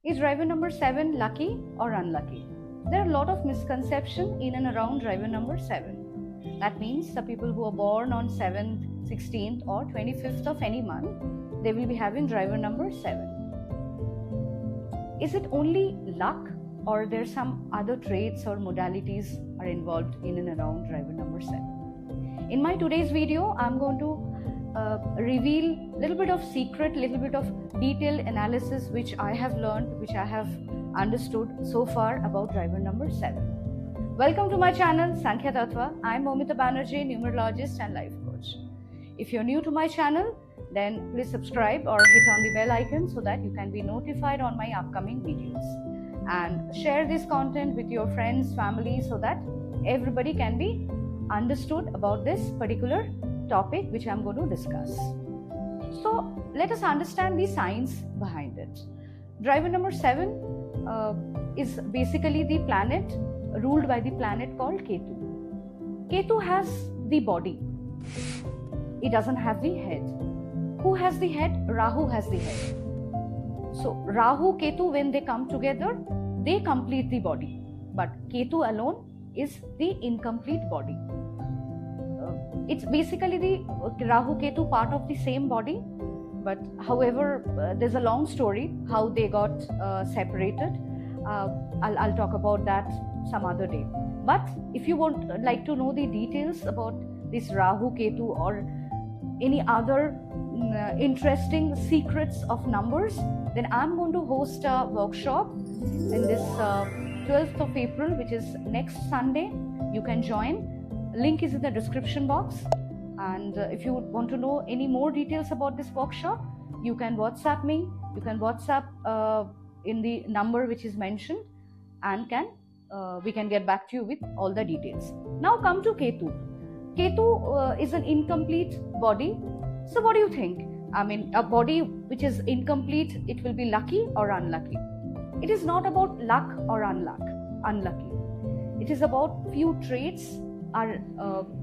Is driver number 7 lucky or unlucky? There are a lot of misconception in and around driver number 7. That means the people who are born on 7th, 16th or 25th of any month, they will be having driver number 7. Is it only luck or there are some other traits or modalities are involved in and around driver number 7? In my today's video, I'm going to reveal a little bit of secret, little bit of detailed analysis which I have learned, which I have understood so far about driver number 7. Welcome to my channel Sankhya Tattva. I'm Momita Banerjee, numerologist and life coach. If you're new to my channel, then please subscribe or hit on the bell icon so that you can be notified on my upcoming videos. And share this content with your friends, family so that everybody can be understood about this particular topic which I'm going to discuss. So let us understand the science behind it. Driver number 7 is basically the planet ruled by the planet called Ketu. Ketu has the body. It doesn't have the head. Who has the head? Rahu has the head. So Rahu, Ketu, when they come together, they complete the body. But Ketu alone is the incomplete body. It's basically the Rahu Ketu part of the same body, but however, there's a long story how they got separated. I'll talk about that some other day. But if you would like to know the details about this Rahu Ketu or any other interesting secrets of numbers, then I'm going to host a workshop in this 12th of April, which is next Sunday. You can join. Link is in the description box, and if you want to know any more details about this workshop, you can WhatsApp me. You can WhatsApp in the number which is mentioned, and we can get back to you with all the details. Now come to Ketu. Ketu is an incomplete body. So what do you think? I mean, a body which is incomplete, it will be lucky or unlucky? It is not about luck or unlucky. It is about few traits are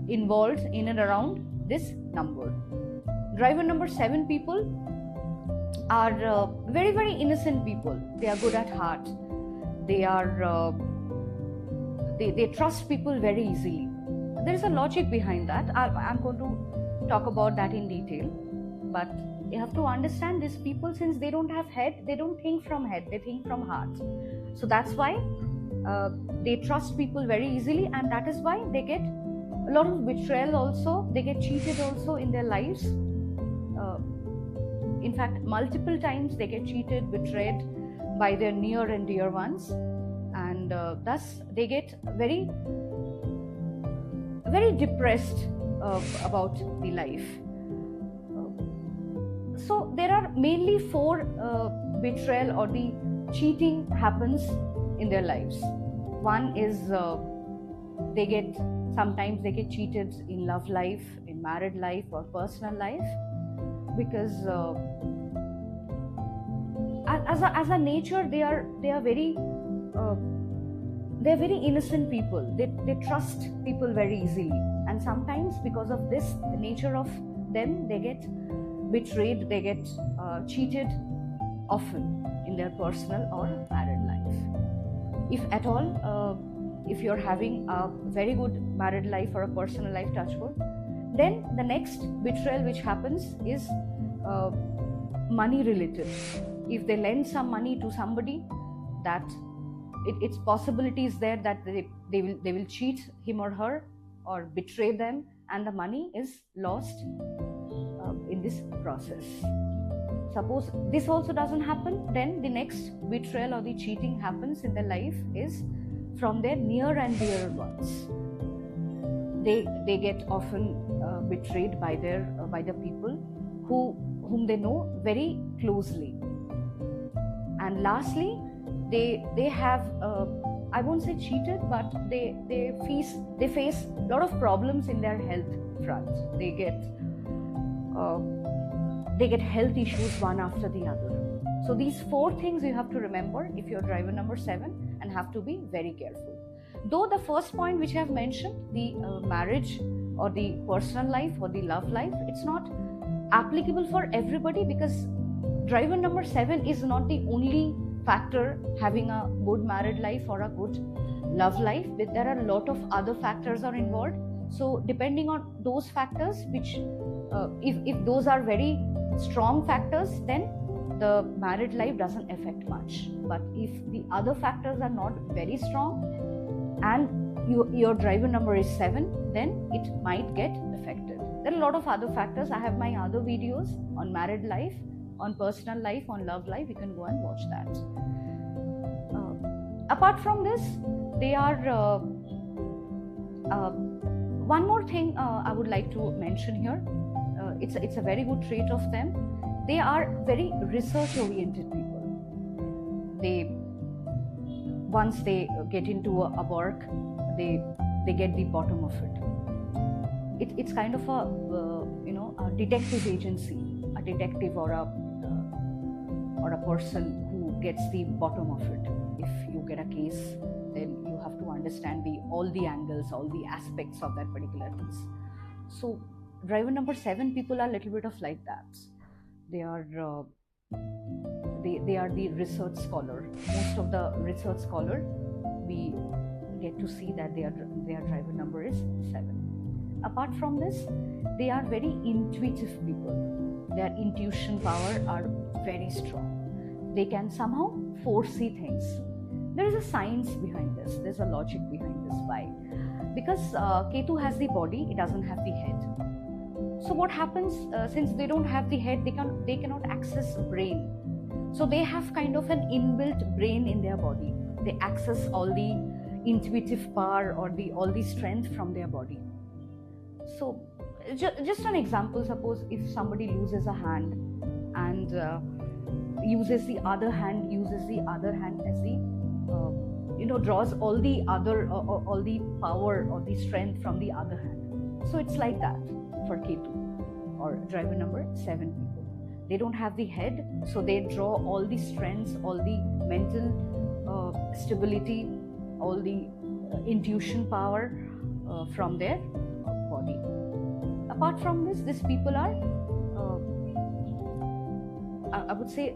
involved in and around this number. Driver number 7 people are very, very innocent people. They are good at heart. They are they trust people very easily. There is a logic behind that. I'm going to talk about that in detail. But you have to understand these people, since they don't have head, they don't think from head, they think from heart. So that's why they trust people very easily, and that is why they get a lot of betrayal also. They get cheated also in their lives. In fact, multiple times they get cheated, betrayed by their near and dear ones, and thus they get very, very depressed about the life. So there are mainly 4 betrayal or the cheating happens in their lives. One is sometimes they get cheated in love life, in married life or personal life, because as a nature they are very innocent people. They trust people very easily, and sometimes because of this, the nature of them, they get betrayed, they get cheated often in their personal or married life. If at all, if you're having a very good married life or a personal life, touch wood, then the next betrayal which happens is money related. If they lend some money to somebody, that it's possibilities there that they will cheat him or her or betray them, and the money is lost in this process. Suppose this also doesn't happen, then the next betrayal or the cheating happens in their life is from their near and dear ones. They get often betrayed by the people whom they know very closely. And lastly, they have I won't say cheated, but they face a lot of problems in their health front. They get health issues one after the other. So these 4 things you have to remember if you're driver number 7, and have to be very careful. Though the first point which I have mentioned, the marriage or the personal life or the love life, it's not applicable for everybody, because driver number 7 is not the only factor having a good married life or a good love life, but there are a lot of other factors are involved. So depending on those factors, which if those are very strong factors, then the married life doesn't affect much. But if the other factors are not very strong and your driver number is 7, then it might get affected. There are a lot of other factors. I have my other videos on married life, on personal life, on love life. You can go and watch that. Apart from this, they are one more thing I would like to mention here. It's a very good trait of them. They are very research oriented people. Once they get into a work, they get the bottom of it. It's kind of a detective agency, a detective or a person who gets the bottom of it. If you get a case, then you have to understand all the angles, all the aspects of that particular case. So driver number 7 people are a little bit of like that. They are the research scholar. Most of the research scholar, we get to see that their driver number is 7. Apart from this, they are very intuitive people. Their intuition power are very strong. They can somehow foresee things. There is a science behind this. There's a logic behind this. Why? Because Ketu has the body, it doesn't have the head. So what happens, since they don't have the head, they cannot access brain. So they have kind of an inbuilt brain in their body. They access all the intuitive power or all the strength from their body. So just an example, suppose if somebody loses a hand and uses the other hand as the draws all the power or the strength from the other hand. So it's like that for Ketu or driver number 7 people. They don't have the head, so they draw all the strengths, all the mental stability, all the intuition power from their body. Apart from this, these people are I would say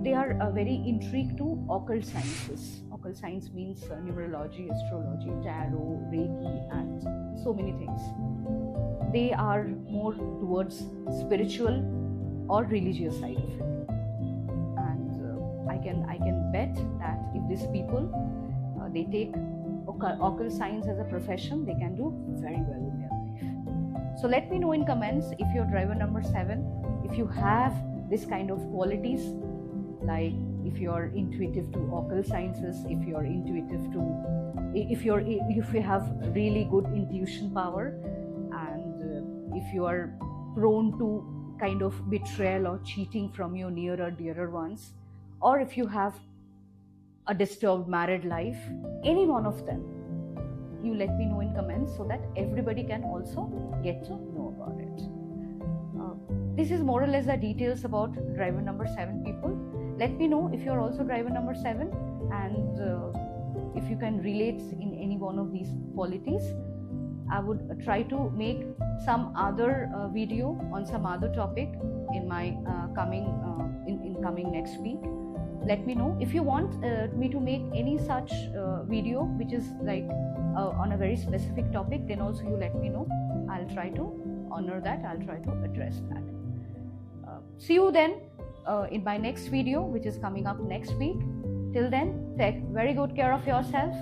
they are very intrigued to occult sciences. Occult science means numerology, astrology, tarot, Reiki, and so many things. They are more towards spiritual or religious side of it. And I can bet that if these people they take occult science as a profession, they can do very well in their life. So let me know in comments if your driver number 7, if you have this kind of qualities, like if you're intuitive to occult sciences, if you have really good intuition power, and if you are prone to kind of betrayal or cheating from your near or dearer ones, or if you have a disturbed married life, any one of them, you let me know in comments so that everybody can also get to know about it. This is more or less the details about driver number 7 people. Let me know if you're also driver number 7 and if you can relate in any one of these qualities. I would try to make some other video on some other topic in my coming next week. Let me know if you want me to make any such video which is like on a very specific topic, then also you let me know. I'll try to honor that. I'll try to address that. See you then in my next video, which is coming up next week. Till then, take very good care of yourself.